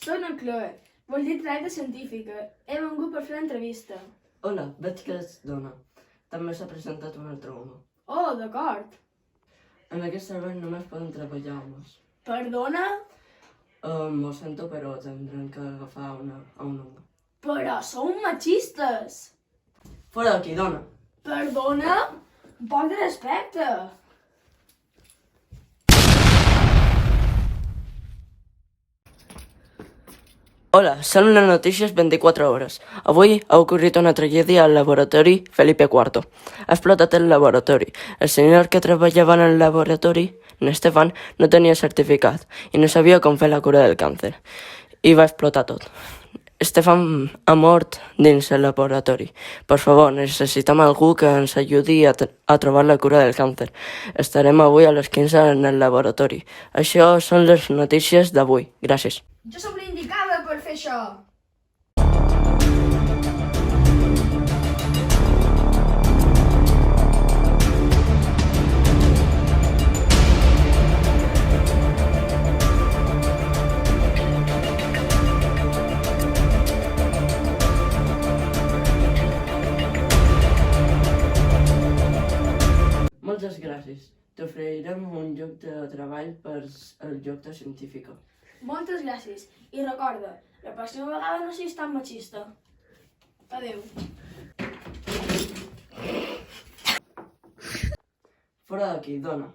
Soc en Chloe, vol dir tracte científica. He vengut per fer l'entrevista. Hola, veig que ets dona. També s'ha presentat un altre home. Oh, d'acord. En aquest servei només poden treballar homes. Perdona? Ho sento, però tindrem que agafar a un home. Però sou machistes. Fora d'aquí, dona! Perdona? Un poc de respecte. Hola, són les notícies 24 hores. Avui ha ocorrit una tragèdia al laboratori Felipe IV. Ha explotat el laboratori. El senyor que treballava en el laboratori, Esteban, no tenia certificat i no sabia com fer la cura del càncer. I va explotar tot. Stefan ha mort dins el laboratori. Per favor, necessitem algú que ens ajudi a trobar la cura del càncer. Estarem avui a les 15 en el laboratori. Això són les notícies d'avui. Gràcies. Jo sóc l'indicada per fer això. Moltes gràcies. T'oferirem un lloc de treball per el lloc de científica. Moltes gràcies. I recorda, la pròxima vegada no siguis tan machista. Adéu. Fora d'aquí, dona.